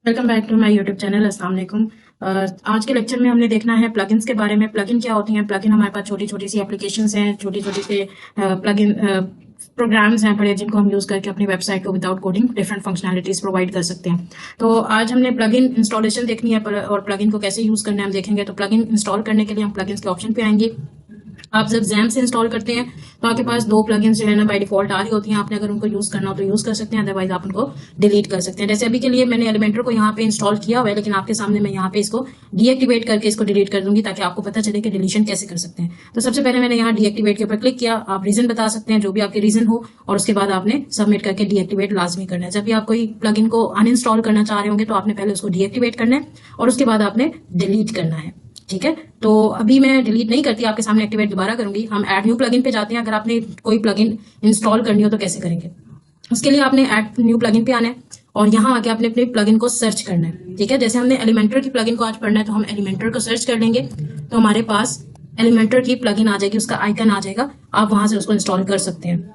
Welcome back to my YouTube channel. अस्सलाम वालेकुम। आज के लेक्चर में हमने देखना है प्लगइन्स के बारे में। प्लगइन क्या होती हैं? प्लगइन हमारे पास छोटी छोटी सी एप्लीकेशंस हैं, छोटी छोटी सी प्लगइन प्रोग्राम्स हैं बड़े, जिनको हम यूज करके अपनी वेबसाइट को without coding different functionalities provide कर सकते हैं। तो आज हमने प्लगइन इंस्टॉलेशन देखनी है और प्लगइन को कैसे यूज करना है हम देखेंगे। तो प्लगइन इंस्टॉल करने के लिए हम प्लगइन्स के ऑप्शन पे आएंगे। आप जब जैम से इंस्टॉल करते हैं तो आपके पास दो प्लगइन्स जो है ना बाय डिफॉल्ट आ रही होती हैं। आपने अगर उनको यूज करना हो तो यूज कर सकते हैं, अदरवाइज आप उनको डिलीट कर सकते हैं। जैसे अभी के लिए मैंने एलिमेंटर को यहाँ पे इंस्टॉल किया हुआ है, लेकिन आपके सामने मैं यहाँ पे इसको डीएक्टिवेट करके इसको डिलीट कर दूंगी ताकि आपको पता चले कि डिलीशन कैसे कर सकते हैं। तो सबसे पहले मैंने यहाँ डीएक्टिवेट के ऊपर क्लिक किया। आप रीजन बता सकते हैं, जो भी आपके रीजन हो, और उसके बाद आपने सबमिट करके डीएक्टिवेट लाजमी करना है। जब भी आप कोई प्लगइन को अनइंस्टॉल करना चाह रहे होंगे तो आपने पहले उसको डीएक्टिवेट करना है और उसके बाद आपने डिलीट करना है। ठीक है, तो अभी मैं डिलीट नहीं करती, आपके सामने एक्टिवेट दोबारा करूंगी। हम ऐड न्यू प्लगइन पे जाते हैं। अगर आपने कोई प्लगइन इंस्टॉल करनी हो तो कैसे करेंगे? उसके लिए आपने ऐड न्यू प्लगइन पे आना है और यहाँ आके आपने अपने प्लगइन को सर्च करना है। ठीक है, जैसे हमने एलिमेंटर की प्लगइन को आज पढ़ना है तो हम एलिमेंटर को सर्च कर लेंगे तो हमारे पास एलिमेंटर की प्लगइन आ जाएगी, उसका आइकन आ जाएगा। आप वहां से उसको इंस्टॉल कर सकते हैं।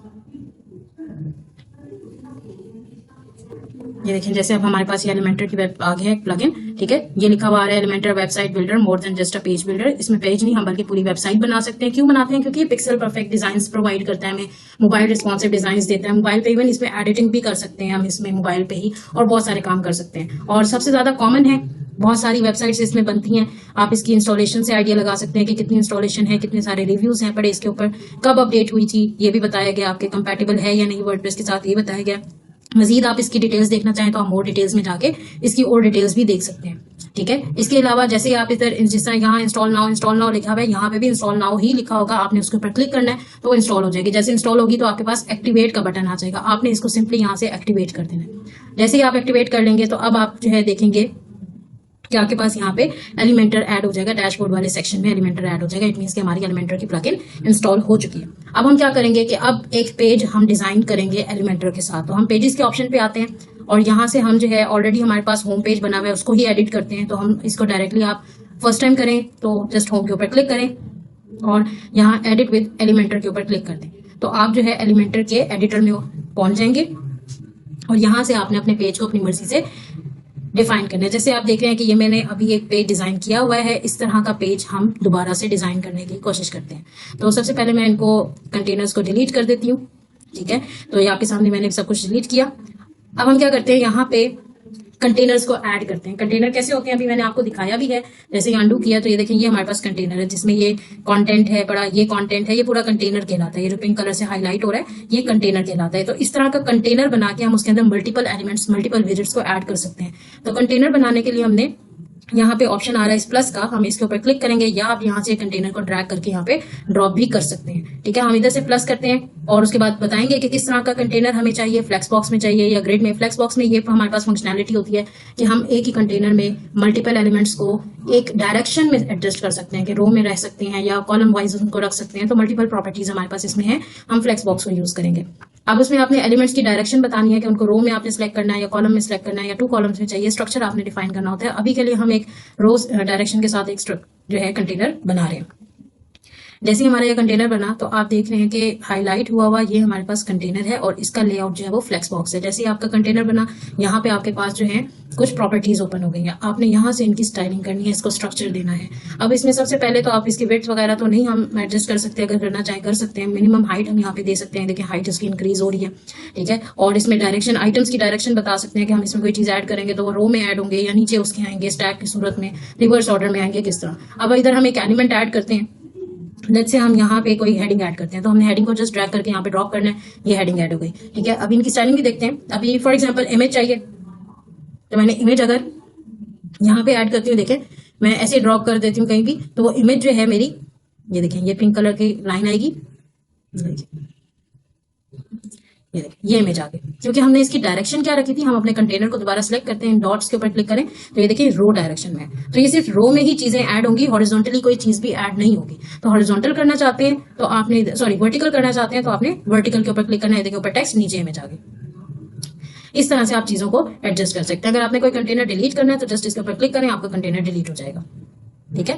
ये देखें, जैसे अब हमारे पास ये एलिमेंटर की वेब आ गया है प्लगइन। ठीक है, ये लिखा हुआ है Elementor website builder, more than just a page builder. इसमें पेज नहीं, हम बल्कि पूरी वेबसाइट बना सकते हैं। क्यों बनाते हैं? क्योंकि ये पिक्सल परफेक्ट डिजाइन्स प्रोवाइड करता है हमें, मोबाइल रिस्पॉन्सिव डिजाइन देता है। मोबाइल पे इवन इसमें एडिटिंग भी कर सकते हैं हम इसमें मोबाइल पे ही, और बहुत सारे काम कर सकते हैं। और सबसे ज्यादा कॉमन है, बहुत सारी वेबसाइट्स इसमें बनती हैं। आप इसकी इंस्टॉलेशन से आइडिया लगा सकते हैं कि कितनी इंस्टॉलेशन है, कितने सारे रिव्यूज हैं पड़े इसके ऊपर, कब अपडेट हुई थी ये भी बताया गया, आपके कंपैटिबल है या नहीं वर्डप्रेस के साथ ये बताया गया। मजीद आप इसकी डिटेल्स देखना चाहें तो हम मोर डिटेल्स में जाके इसकी और डिटेल्स भी देख सकते हैं। ठीक है, इसके अलावा जैसे आप इधर जिस तरह यहाँ इंस्टॉल नाउ लिखा हुआ है, यहाँ पे भी इंस्टॉल नाउ ही लिखा होगा। आपने उसके ऊपर क्लिक करना है तो वो इंस्टॉल हो जाएगी। जैसे इंस्टॉल होगी तो आपके पास एक्टिवेट का बटन आ जाएगा, आपने इसको सिंपली यहाँ से एक्टिवेट कर देना है। जैसे ही आप एक्टिवेट कर लेंगे तो अब आप जो है देखेंगे कि आपके पास यहाँ पे एलिमेंटर ऐड हो जाएगा। डैशबोर्ड वाले सेक्शन में एलिमेंटर ऐड हो जाएगा। इट मींस कि हमारी एलिमेंटर की प्लगइन इंस्टॉल हो चुकी है। अब हम क्या करेंगे कि अब एक पेज हम डिजाइन करेंगे एलिमेंटर के साथ। तो हम पेजेस के ऑप्शन पे आते हैं और यहाँ से हम जो है ऑलरेडी हमारे पास होम पेज बना हुआ है उसको ही एडिट करते हैं। तो हम इसको डायरेक्टली, आप फर्स्ट टाइम करें तो जस्ट होम के ऊपर क्लिक करें और यहाँ एडिट विद एलिमेंटर के ऊपर क्लिक कर दें तो आप जो है एलिमेंटर के एडिटर में पहुंच जाएंगे और यहाँ से आपने अपने पेज को अपनी मर्जी से डिफाइन करना है। जैसे आप देख रहे हैं कि ये मैंने अभी एक पेज डिजाइन किया हुआ है। इस तरह का पेज हम दोबारा से डिजाइन करने की कोशिश करते हैं। तो सबसे पहले मैं इनको कंटेनर्स को डिलीट कर देती हूँ। ठीक है, तो ये आपके सामने मैंने सब कुछ डिलीट किया। अब हम क्या करते हैं, यहाँ पे कंटेनर्स को ऐड करते हैं। कंटेनर कैसे होते हैं अभी मैंने आपको दिखाया भी है। जैसे अंडू किया तो ये देखें, ये हमारे पास कंटेनर है जिसमें ये कंटेंट है बड़ा, ये कंटेंट है, ये पूरा कंटेनर कहलाता है। ये जो पिंक कलर से हाईलाइट हो रहा है ये कंटेनर कहलाता है। तो इस तरह का कंटेनर बना के हम उसके अंदर मल्टीपल एलिमेंट्स, मल्टीपल विजेट्स को ऐड कर सकते हैं। तो कंटेनर बनाने के लिए हमने यहाँ पे ऑप्शन आ रहा है इस प्लस का, हम इसके ऊपर क्लिक करेंगे या आप यहाँ से कंटेनर को ड्रैग करके यहाँ पे ड्रॉप भी कर सकते हैं। ठीक है, हम इधर से प्लस करते हैं और उसके बाद बताएंगे कि किस तरह का कंटेनर हमें चाहिए, फ्लेक्स बॉक्स में चाहिए या ग्रिड में। फ्लेक्स बॉक्स में ये हमारे पास फंक्शनैलिटी होती है कि हम एक ही कंटेनर में मल्टीपल एलिमेंट्स को एक डायरेक्शन में एडजस्ट कर सकते हैं, कि रो में रह सकते हैं या कॉलम वाइज उनको रख सकते हैं। तो मल्टीपल प्रॉपर्टीज हमारे पास इसमें है, हम फ्लेक्स बॉक्स को यूज करेंगे। अब उसमें आपने एलिमेंट्स की डायरेक्शन बतानी है कि उनको रो में आपने सेलेक्ट करना है या कॉलम में सेलेक्ट करना है या 2 कॉलम्स में चाहिए। स्ट्रक्चर आपने डिफाइन करना होता है। अभी के लिए हम एक रोज डायरेक्शन के साथ एक जो है कंटेनर बना रहे हैं। जैसे हमारा ये कंटेनर बना तो आप देख रहे हैं कि हाईलाइट हुआ हुआ ये हमारे पास कंटेनर है और इसका लेआउट जो है वो फ्लेक्स बॉक्स है। जैसे ही आपका कंटेनर बना, यहाँ पे आपके पास जो है कुछ प्रॉपर्टीज ओपन हो गई है। आपने यहाँ से इनकी स्टाइलिंग करनी है, इसको स्ट्रक्चर देना है। अब इसमें सबसे पहले तो आप इसकी विड्थ वगैरह तो नहीं हम एडजस्ट कर सकते, अगर करना चाहे कर सकते हैं। मिनिमम हाइट हम यहाँ पे दे सकते हैं, देखिए हाइट इसकी इंक्रीज हो रही है। ठीक है, और इसमें डायरेक्शन, आइटम्स की डायरेक्शन बता सकते हैं कि हम इसमें कोई चीज ऐड करेंगे तो वो रो में ऐड होंगे या नीचे उसके आएंगे स्टैक की सूरत में, रिवर्स ऑर्डर में आएंगे, किस तरह। अब इधर हम एक एलिमेंट ऐड करते हैं। लेट्स से हम यहाँ पे कोई हेडिंग ऐड करते हैं तो हमने हेडिंग को जस्ट ड्रैग करके यहाँ पे ड्रॉप करना है, ये हेडिंग ऐड हो गई। ठीक है, अभी इनकी स्टाइलिंग भी देखते हैं। अभी फॉर एग्जांपल इमेज चाहिए तो मैंने इमेज अगर यहाँ पे ऐड करती हूँ, देखें मैं ऐसे ड्रॉप कर देती हूँ कहीं भी तो वो इमेज जो है मेरी, ये देखें ये पिंक कलर की लाइन आएगी, ये इमेज आ गई। क्योंकि हमने इसकी डायरेक्शन क्या रखी थी, हम अपने कंटेनर को दोबारा सेलेक्ट करते हैं, डॉट्स के ऊपर क्लिक करें तो ये देखिए रो डायरेक्शन में है। तो ये सिर्फ रो में ही चीजें ऐड होंगी, हॉरिजॉन्टली कोई चीज भी ऐड नहीं होगी। तो हॉरिजॉन्टल करना चाहते हैं तो आपने, सॉरी वर्टिकल करना चाहते हैं तो आपने वर्टिकल के ऊपर क्लिक करना है, देखिए ऊपर टेक्स्ट, नीचे इमेज आ गई। इस तरह से आप चीजों को एडजस्ट कर सकते हैं। अगर आपने कोई कंटेनर डिलीट करना है तो जस्ट इसके ऊपर क्लिक करें, आपका कंटेनर डिलीट हो जाएगा। ठीक है,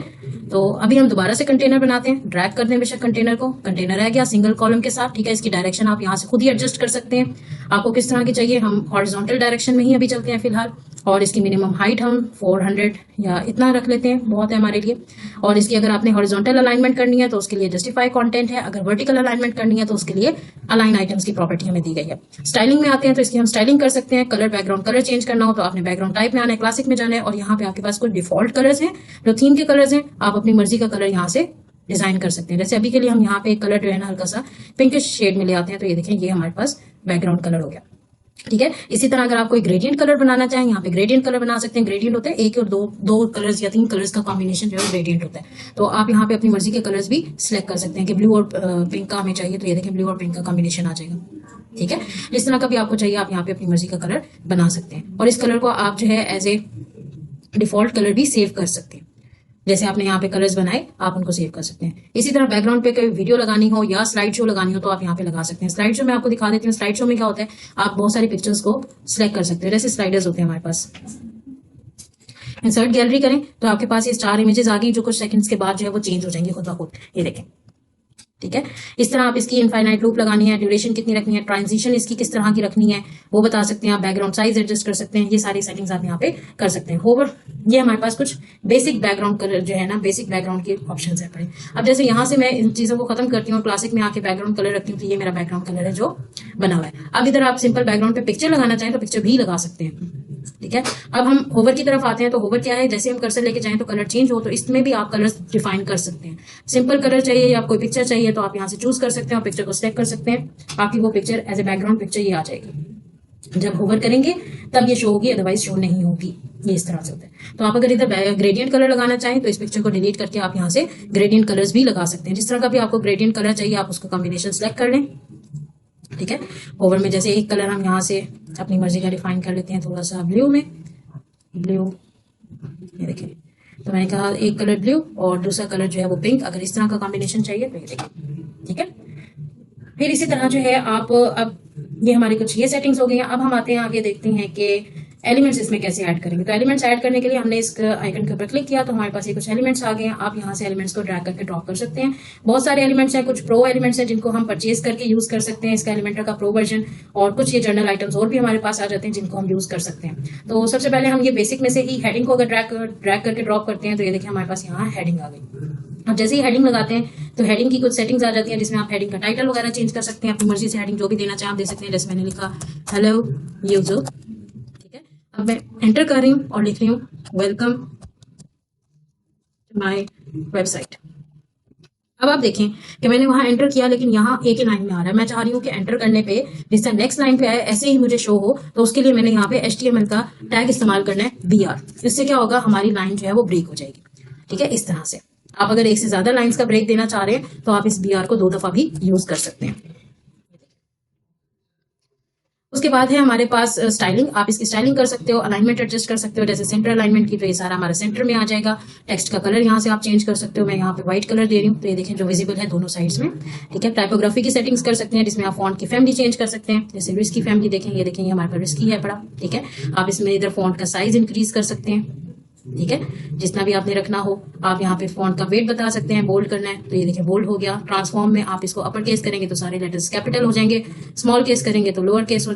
तो अभी हम दोबारा से कंटेनर बनाते हैं, ड्रैग कर दें बेशक कंटेनर को, कंटेनर आ गया सिंगल कॉलम के साथ। ठीक है, इसकी डायरेक्शन आप यहाँ से खुद ही एडजस्ट कर सकते हैं, आपको किस तरह की चाहिए। हम हॉरिजॉन्टल डायरेक्शन में ही अभी चलते हैं फिलहाल। और इसकी मिनिमम हाइट हम 400 या इतना रख लेते हैं, बहुत है हमारे लिए। और इसकी अगर आपने हॉरिजॉन्टल अलाइनमेंट करनी है तो उसके लिए जस्टिफाई कंटेंट है, अगर वर्टिकल अलाइनमेंट करनी है तो उसके लिए अलाइन आइटम्स की प्रॉपर्टी हमें दी गई है। स्टाइलिंग में आते हैं तो इसकी हम स्टाइलिंग कर सकते हैं। कलर बैकग्राउंड कलर चेंज करना हो तो आपने बैकग्राउंड टाइप में आना है, क्लासिक में जाना है, और यहाँ पे आपके पास कुछ डिफॉल्ट कलर्स हैं जो थीम के कलर्स हैं। आप अपनी मर्जी का कलर यहाँ से डिजाइन कर सकते हैं। जैसे अभी के लिए हम यहाँ पे एक कलर जो है ना हल्का सा पिंकिश शेड में ले आते हैं, तो ये देखें ये हमारे पास बैकग्राउंड कलर हो गया, ठीक है। इसी तरह अगर आप कोई ग्रेडियंट कलर बनाना चाहें, यहाँ पे ग्रेडियंट कलर बना सकते हैं। ग्रेडियंट होता है एक और दो कलर्स या 3 कलर्स का कॉम्बिनेशन जो है ग्रेडियंट होता है। तो आप यहाँ पे अपनी मर्जी के कलर्स भी सिलेक्ट कर सकते हैं कि ब्लू और पिंक का हमें चाहिए, तो ये देखें ब्लू और पिंक का कॉम्बिनेशन आ जाएगा, ठीक है। जिस तरह का भी आपको चाहिए आप यहाँ पे अपनी मर्जी का कलर बना सकते हैं, और इस कलर को आप जो है एज ए डिफॉल्ट कलर भी सेव कर सकते हैं। जैसे आपने यहाँ पे कलर्स बनाए आप उनको सेव कर सकते हैं। इसी तरह बैकग्राउंड पे कोई वीडियो लगानी हो या स्लाइड शो लगानी हो तो आप यहाँ पे लगा सकते हैं। स्लाइड शो में आपको दिखा देती हूँ। स्लाइड शो में क्या होता है, आप बहुत सारी पिक्चर्स को सिलेक्ट कर सकते हैं। जैसे स्लाइडर्स होते हैं हमारे पास, इंसर्ट गैलरी करें तो आपके पास ये 4 इमेजेस आ गई जो कुछ सेकंड्स के बाद जो है वो चेंज हो जाएंगे खुद ब खुद, ये देखें, ठीक है। इस तरह आप इसकी इनफाइनाइट लूप लगानी है, ड्यूरेशन कितनी रखनी है, ट्रांजिशन इसकी किस तरह की रखनी है वो बता सकते हैं आप। बैकग्राउंड साइज एडजस्ट कर सकते हैं, ये सारी सेटिंग्स आप यहाँ पे कर सकते हैं। होवर ये हमारे पास कुछ बेसिक बैकग्राउंड कलर जो है ना, बेसिक बैकग्राउंड के ऑप्शंस है पड़े। अब जैसे यहाँ से मैं इन चीजों को खत्म करती हूँ, क्लासिक में आके बैकग्राउंड कलर रखती हूँ, तो ये मेरा बैकग्राउंड कलर है जो बना हुआ है। अब इधर आप सिंपल बैकग्राउंड पे पिक्चर लगाना चाहें तो पिक्चर भी लगा सकते हैं, ठीक है। अब हम होवर की तरफ आते हैं, तो होवर क्या है, जैसे हम कर्सर लेके जाएं तो कलर चेंज हो, तो इसमें भी आप कलर डिफाइन कर सकते हैं। सिंपल कलर चाहिए या कोई पिक्चर चाहिए तो आप यहाँ से चूज कर सकते हैं और पिक्चर को सिलेक्ट कर सकते हैं। आपकी वो picture as a background picture ये आ जाएगी। जब होवर करेंगे तब ये शो होगी, अदरवाइज शो नहीं होगी। ये इस तरह से होता है। तो आप अगर इधर ग्रेडियंट कलर लगाना चाहें तो इस पिक्चर को डिलीट करके आप यहाँ से ग्रेडियंट कलर्स भी लगा सकते हैं। जिस तरह का भी आपको ग्रेडियंट कलर चाहिए आप उसको कॉम्बिनेशन सिलेक्ट कर लें, ठीक है। ओवर में जैसे एक कलर हम यहाँ से अपनी मर्जी का डिफाइन कर लेते हैं, थोड़ा सा ब्लू में, ब्लू, ये देखिए, तो मैंने कहा एक कलर ब्लू और दूसरा कलर जो है वो पिंक। अगर इस तरह का कॉम्बिनेशन चाहिए तो ये देखिए, ठीक है। फिर इसी तरह जो है आप, अब ये हमारी कुछ ये सेटिंग्स हो गई हैं। अब हम आते हैं आगे, देखते हैं कि एलिमेंट्स इसमें कैसे ऐड करेंगे। तो एलिमेंट्स ऐड करने के लिए हमने इस आइकन के ऊपर क्लिक किया तो हमारे पास ये कुछ एलिमेंट्स आ गए हैं। आप यहाँ से एलिमेंट्स को ड्रैग करके ड्रॉप कर सकते हैं। बहुत सारे एलिमेंट्स हैं, कुछ प्रो एलिमेंट्स हैं जिनको हम परचेज करके यूज कर सकते हैं, इसका एलिमेंटर का प्रो वर्जन, और कुछ ये जर्नल आइटम्स और भी हमारे पास आ जाते हैं जिनको हम यूज कर सकते हैं। तो सबसे पहले हम ये बेसिक में से ही हेडिंग को अगर ड्रैग करके ड्रॉप करते हैं तो ये देखिए हमारे पास यहाँ हेडिंग आ गई। अब जैसे ही हेडिंग लगाते हैं तो हेडिंग की कुछ सेटिंग्स आ जाती हैं जिसमें आप हेडिंग का टाइटल वगैरह चेंज कर सकते हैं। अपनी मर्जी से हेडिंग जो भी देना चाहें आप दे सकते हैं। जैसे मैंने लिखा हेलो यूजर, ठीक है। अब मैं एंटर कर रही हूँ और लिख रही हूँ वेलकम टू माय वेबसाइट। अब आप देखें कि मैंने वहां एंटर किया लेकिन यहाँ एक ही लाइन में आ रहा है। मैं चाह रही हूँ कि एंटर करने पे जिस तरह नेक्स्ट लाइन पे आए ऐसे ही मुझे शो हो, तो उसके लिए मैंने यहाँ पे HTML का टैग इस्तेमाल करना है BR। इससे क्या होगा, हमारी लाइन जो है वो ब्रेक हो जाएगी, ठीक है। इस तरह से आप अगर एक से ज्यादा लाइंस का ब्रेक देना चाह रहे हैं तो आप इस BR को 2 दफा भी यूज कर सकते हैं। उसके बाद है हमारे पास स्टाइलिंग। आप इसकी स्टाइलिंग कर सकते हो, अलाइनमेंट एडजस्ट कर सकते हो। जैसे सेंटर अलाइनमेंट की तो ये सारा हमारा सेंटर में आ जाएगा। टेक्स्ट का कलर यहाँ से आप चेंज कर सकते हो। मैं यहाँ पे व्हाइट कलर दे रही हूँ तो ये देखें जो विजिबल है दोनों साइड्स में, ठीक है। टाइपोग्राफी की सेटिंग्स कर सकते हैं जिसमें आप फॉन्ट की फैमिली चेंज कर सकते हैं। जैसे रिस्की फैमिली देखें, ये देखें ये हमारे पास रिस्की है बड़ा, ठीक है। आप इसमें इधर फॉन्ट का साइज इंक्रीज कर सकते हैं, ठीक है, जितना भी आपने रखना हो। आप यहाँ पे फॉन्ट का वेट बता सकते हैं, बोल्ड करना है तो ये देखिए बोल्ड हो गया। ट्रांसफॉर्म में आप इसको अपर केस करेंगे तो सारे लेटर्स कैपिटल हो जाएंगे, स्मॉल केस करेंगे तो लोअर केस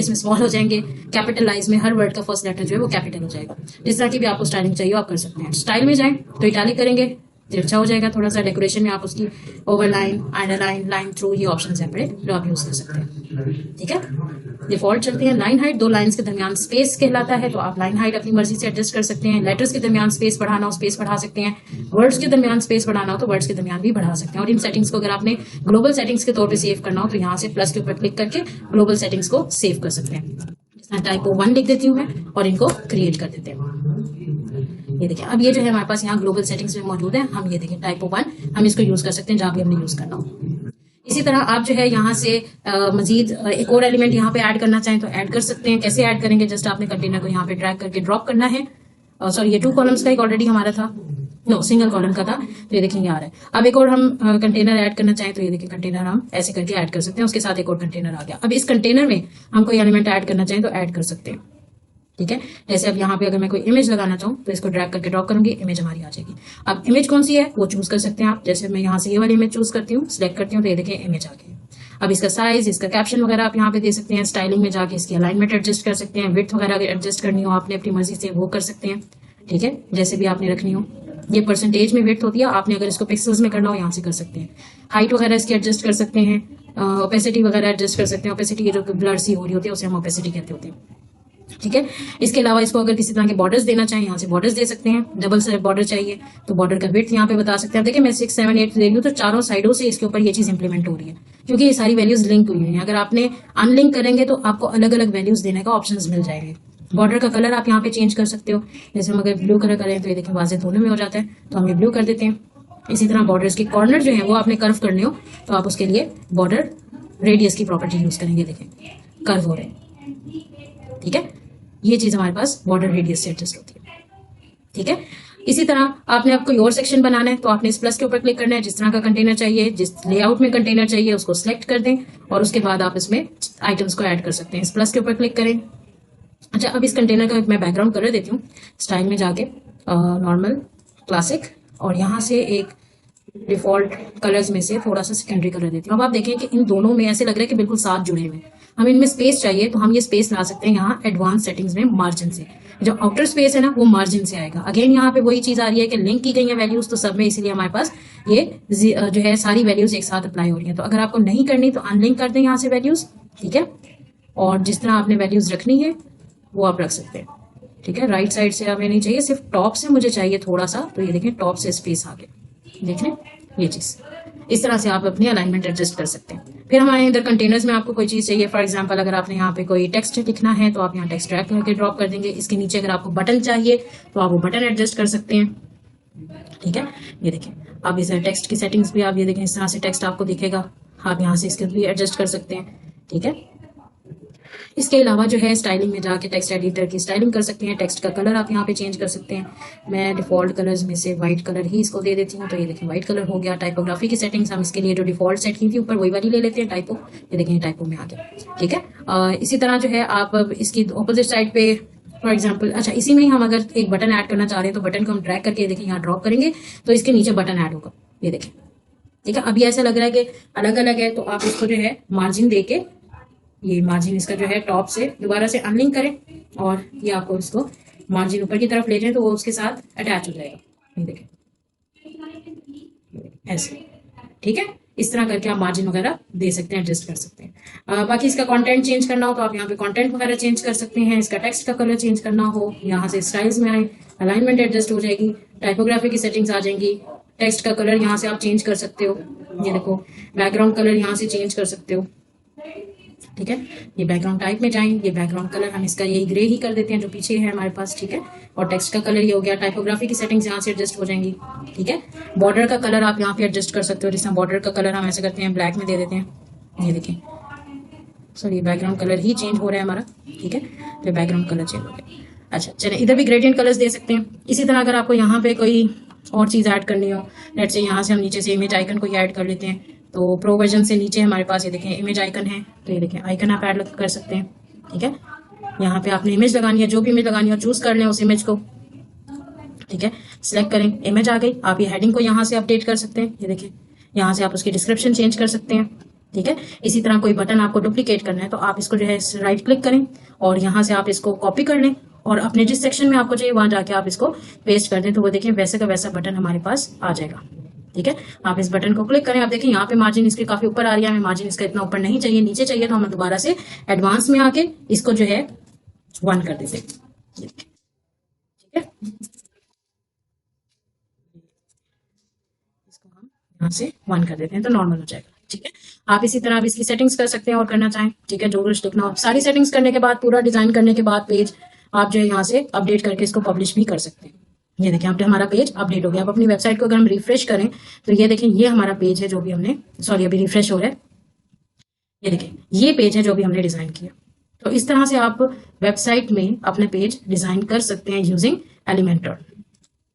में स्मॉल हो जाएंगे, कैपिटलाइज में हर वर्ड का फर्स्ट लेटर जो है वो कैपिटल हो जाएगा। जिस तरह की भी आपको स्टाइलिंग चाहिए आप कर सकते हैं। स्टाइल में जाएं तो इटैलिक करेंगे तो अच्छा हो जाएगा थोड़ा सा। डेकोरेशन में आप उसकी ओवरलाइन, अंडरलाइन, लाइन थ्रू, ये ऑप्शन है पड़े जो आप यूज कर सकते हैं, ठीक है। डिफॉल्ट चलते हैं। लाइन हाइट 2 लाइंस के दरमियान स्पेस कहलाता है, तो आप लाइन हाइट अपनी मर्जी से एडजस्ट कर सकते हैं। लेटर्स के दरमियान स्पेस बढ़ाना हो स्पेस बढ़ा सकते हैं। वर्ड्स के दरमियान स्पेस बढ़ाना हो तो वर्ड्स के दरमियान भी बढ़ा सकते हैं। और इन सेटिंग्स को अगर आपने ग्लोबल सेटिंग्स के तौर पर सेव करना हो तो यहाँ से प्लस के ऊपर क्लिक करके ग्लोबल सेटिंग्स को सेव कर सकते हैं। टाइपो 1 लिख देती हूँ मैं और इनको क्रिएट कर देते हैं। ये देखिए अब ये जो है हमारे पास यहाँ ग्लोबल सेटिंग्स में मौजूद है। हम ये देखिए टाइपो 1 हम इसको यूज कर सकते हैं जहाँ भी हमने यूज करना हो। इसी तरह आप जो है यहाँ से मजीद एक और एलिमेंट यहाँ पे ऐड करना चाहें तो ऐड कर सकते हैं। कैसे ऐड करेंगे, जस्ट आपने कंटेनर को यहाँ पे ड्रैग करके ड्रॉप करना है। सॉरी ये 2 कॉलम्स का एक ऑलरेडी हमारा था, नो सिंगल कॉलम का था, तो ये देखिए ये आ रहा है। अब एक और हम कंटेनर ऐड करना चाहें तो ये देखिए कंटेनर हम ऐसे करके ऐड कर सकते हैं। उसके साथ एक और कंटेनर आ गया। अब इस कंटेनर में हम कोई एलिमेंट ऐड करना चाहें तो ऐड कर सकते हैं, ठीक है। जैसे अब यहाँ पे अगर मैं कोई इमेज लगाना चाहूँ तो इसको ड्रैग करके ड्रॉप करूंगी, इमेज हमारी आ जाएगी। अब इमेज कौन सी है वो चूज कर सकते हैं आप। जैसे मैं यहाँ से ये वाली इमेज चूज करती हूँ, सिलेक्ट करती हूँ तो ये देखिए इमेज आ गई। अब इसका साइज, इसका कैप्शन वगैरह आप यहाँ पे दे सकते हैं। स्टाइलिंग में जाके इसकी अलाइनमेंट एडजस्ट कर सकते हैं। विड्थ वगैरह अगर एडजस्ट करनी हो आपने अपनी मर्जी से वो कर सकते हैं, ठीक है, जैसे भी आपने रखनी हो। ये परसेंटेज में विड्थ होती है, आपने अगर इसको पिक्सल्स में करना हो यहाँ से कर सकते हैं। हाइट वगैरह इसकी एडजस्ट कर सकते हैं। ओपेसिटी वगैरह एडजस्ट कर सकते हैं। ओपेसिटी जो ब्लर सी हो रही होती है उसे हम ओपेसिटी कहते होते हैं, ठीक है। इसके अलावा इसको अगर किसी तरह के बॉर्डर्स देना चाहें यहाँ से बॉर्डर्स दे सकते हैं। डबल से बॉर्डर चाहिए तो बॉर्डर का विड्थ यहाँ पे बता सकते हैं। देखिए मैं 6, 7, 8 ले लूँ तो चारों साइडों से इसके ऊपर ये चीज इंप्लीमेंट हो रही है, क्योंकि ये सारी वैल्यूज लिंक हुई हैं। अगर आपने अनलिंक करेंगे तो आपको अलग अलग वैल्यूज देने का ऑप्शन मिल जाएंगे। बॉर्डर का कलर आप यहाँ पे चेंज कर सकते हो। जैसे हम अगर ब्लू कलर करें तो ये देखिए वाजे दोनों में हो जाता है, तो हम ये ब्लू कर देते हैं। इसी तरह बॉर्डर्स के कॉर्नर जो है वो आपने कर्व करने हो तो आप उसके लिए बॉर्डर रेडियस की प्रॉपर्टी यूज करेंगे। देखें कर्व हो रहे हैं, ठीक है। ये चीज हमारे पास बॉर्डर रेडियस से एडजस्ट होती है, ठीक है। इसी तरह आपने अब कोई और सेक्शन बनाना है तो आपने इस प्लस के ऊपर क्लिक करना है। जिस तरह का कंटेनर चाहिए, जिस लेआउट में कंटेनर चाहिए उसको सिलेक्ट कर दें और उसके बाद आप इसमें आइटम्स को ऐड कर सकते हैं। इस प्लस के ऊपर क्लिक करें। अच्छा, अब इस कंटेनर का मैं बैकग्राउंड कलर देती हूँ। स्टाइल में जाके नॉर्मल, क्लासिक और यहाँ से एक डिफॉल्ट कलर्स में से थोड़ा सा सेकेंडरी कलर देती हूँ। अब आप देखें कि इन दोनों में ऐसे लग रहा है कि बिल्कुल साथ जुड़े हुए हैं। हमें इनमें स्पेस चाहिए तो हम ये स्पेस ला सकते हैं यहाँ एडवांस सेटिंग्स में मार्जिन से। जो आउटर स्पेस है ना वो मार्जिन से आएगा। अगेन यहाँ पे वही चीज आ रही है कि लिंक की गई है वैल्यूज तो सब में, इसीलिए हमारे पास ये जो है सारी वैल्यूज एक साथ अप्लाई हो रही है। तो अगर आपको नहीं करनी तो अनलिंक कर दें यहाँ से वैल्यूज, ठीक है। और जिस तरह आपने वैल्यूज रखनी है वो आप रख सकते हैं, ठीक है। राइट साइड से हमें नहीं चाहिए, सिर्फ टॉप से मुझे चाहिए थोड़ा सा, तो ये देखें टॉप से स्पेस आ गया, देख लें ये चीज। इस तरह से आप अपनी अलाइनमेंट एडजस्ट कर सकते हैं। फिर हमारे अंदर कंटेनर्स में आपको कोई चीज चाहिए, फॉर एग्जांपल अगर आपने यहाँ पे कोई टेक्स्ट लिखना है तो आप यहाँ टेक्स्ट ड्रैग करके ड्रॉप कर देंगे। इसके नीचे अगर आपको बटन चाहिए तो आप वो बटन एडजस्ट कर सकते हैं, ठीक है। ये देखें अब इस टेक्स्ट की सेटिंग्स भी आप ये देखें, इस तरह से टेक्स्ट आपको दिखेगा। आप यहाँ से इसके भी एडजस्ट कर सकते हैं, ठीक है। इसके अलावा जो है स्टाइलिंग में जाके टेक्स्ट एडिटर की स्टाइलिंग कर सकते हैं। टेक्स्ट का कलर आप यहाँ पे चेंज कर सकते हैं। मैं डिफॉल्ट कलर्स में से व्हाइट कलर ही इसको दे देती हूँ, तो ये देखें व्हाइट कलर हो गया। टाइपोग्राफी की सेटिंग्स हम इसके लिए जो डिफॉल्ट सेट की थी ऊपर वही वाली ले लेते हैं, टाइपो। ये देखें टाइपो में आ गया, ठीक है। इसी तरह जो है आप इसकी अपोजिट साइड पे फॉर एग्जाम्पल, अच्छा इसी में ही हम अगर एक बटन ऐड करना चाह रहे हैं तो बटन को हम ड्रैग करके देखें यहाँ ड्रॉप करेंगे तो इसके नीचे बटन ऐड होगा, ये देखें, ठीक है। अभी ऐसा लग रहा है कि अलग अलग है, तो आप इसको जो है मार्जिन देके, ये मार्जिन इसका जो है टॉप से दोबारा से अनलिंक करें और ये आपको इसको मार्जिन ऊपर की तरफ ले जाए तो वो उसके साथ अटैच हो जाएगा, ये देखें ऐसे, ठीक है। इस तरह करके आप मार्जिन वगैरह दे सकते हैं, एडजस्ट कर सकते हैं। बाकी इसका कंटेंट चेंज करना हो तो आप यहाँ पे कंटेंट वगैरह चेंज कर सकते हैं। इसका टेक्स्ट का कलर चेंज करना हो, यहाँ से स्टाइल्स में आए, अलाइनमेंट एडजस्ट हो जाएगी, टाइपोग्राफी की सेटिंग्स आ जाएंगी। टेक्स्ट का कलर यहाँ से आप चेंज कर सकते हो, ये देखो बैकग्राउंड कलर यहाँ से चेंज कर सकते हो, ठीक है। ये बैकग्राउंड टाइप में जाएं, ये बैकग्राउंड कलर हम इसका यही ग्रे ही कर देते हैं जो पीछे है हमारे पास, ठीक है। और टेक्स्ट का कलर ये हो गया। टाइपोग्राफी की सेटिंग्स यहाँ से एडजस्ट हो जाएंगी, ठीक है। बॉर्डर का कलर आप यहाँ पे एडजस्ट कर सकते हो। जैसे बॉर्डर का कलर हम ऐसे करते हैं ब्लैक में दे देते हैं, ये देखें सॉरी बैकग्राउंड कलर ही चेंज हो रहा है हमारा, ठीक है। तो बैकग्राउंड कलर चेंज हो गया। अच्छा चले, इधर भी ग्रेडियंट कलर्स दे सकते हैं। इसी तरह अगर आपको यहाँ पे कोई और चीज ऐड करनी हो, लेट्स से यहाँ से हम नीचे से इमेज आइकन को ऐड कर लेते हैं, तो प्रो वर्जन से नीचे हमारे पास ये देखें इमेज आइकन है, तो ये देखें आइकन आप ऐड कर सकते हैं, ठीक है। यहाँ पे आपने इमेज लगानी है, जो भी इमेज लगानी है चूज कर लें उस इमेज को, ठीक है। सिलेक्ट करें, इमेज आ गई। आप ये हेडिंग को यहाँ से अपडेट कर सकते हैं, ये देखें यहाँ से आप उसकी डिस्क्रिप्शन चेंज कर सकते हैं, ठीक है। इसी तरह कोई बटन आपको डुप्लीकेट करना है तो आप इसको जो है राइट क्लिक करें और यहाँ से आप इसको कॉपी कर लें और अपने जिस सेक्शन में आपको चाहिए वहां जाके आप इसको पेस्ट कर दें, तो वो देखें वैसे का वैसा बटन हमारे पास आ जाएगा, ठीक है। आप इस बटन को क्लिक करें, आप देखें यहाँ पे मार्जिन इसके काफी ऊपर आ रही है। हमें मार्जिन इसका इतना ऊपर नहीं चाहिए, नीचे चाहिए, तो हम दोबारा से एडवांस में आके इसको जो है 1 कर देते हैं, ठीक है। इसको हम यहाँ से 1 कर देते हैं तो नॉर्मल हो जाएगा, ठीक है। आप इसी तरह आप इसकी सेटिंग्स कर सकते हैं और करना चाहें, ठीक है। जो कुछ लिखना हो, सारी सेटिंग्स करने के बाद, पूरा डिजाइन करने के बाद पेज आप जो है यहाँ से अपडेट करके इसको पब्लिश भी कर सकते हैं। ये देखें अब हमारा पेज अपडेट हो गया। आप अपनी वेबसाइट को अगर हम रिफ्रेश करें तो ये देखें ये हमारा पेज है जो भी हमने, सॉरी अभी रिफ्रेश हो रहा है, ये देखें ये पेज है जो भी हमने डिजाइन किया। तो इस तरह से आप वेबसाइट में अपने पेज डिजाइन कर सकते हैं यूजिंग एलिमेंटर।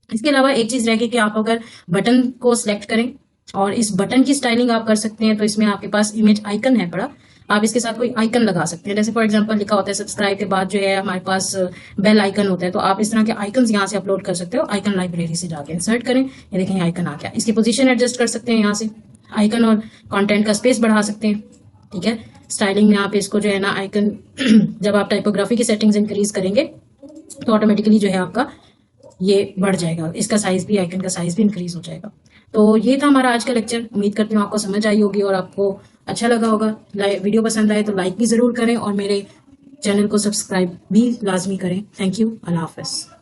इसके अलावा एक चीज रह गई कि आप अगर बटन को सिलेक्ट करें और इस बटन की स्टाइलिंग आप कर सकते हैं, तो इसमें आपके पास इमेज आइकन है बड़ा, आप इसके साथ कोई आइकन लगा सकते हैं। जैसे फॉर एग्जांपल लिखा होता है सब्सक्राइब के बाद जो है हमारे पास बेल आइकन होता है, तो आप इस तरह के आइकन्स यहाँ से अपलोड कर सकते हो। आइकन लाइब्रेरी से जाके इंसर्ट करें, ये देखें आइकन आ गया। इसकी पोजीशन एडजस्ट कर सकते हैं, यहाँ से आइकन और कंटेंट का स्पेस बढ़ा सकते हैं, ठीक है। स्टाइलिंग में आप इसको जो है ना आइकन जब आप टाइपोग्राफी की सेटिंग्स इंक्रीज करेंगे तो ऑटोमेटिकली जो है आपका ये बढ़ जाएगा, इसका साइज भी, आइकन का साइज भी इंक्रीज हो जाएगा। तो ये था हमारा आज का लेक्चर। उम्मीद करती हूँ आपको समझ आई होगी और आपको अच्छा लगा होगा। वीडियो पसंद आए तो लाइक भी जरूर करें और मेरे चैनल को सब्सक्राइब भी लाजमी करें। Thank you. Allah Hafiz.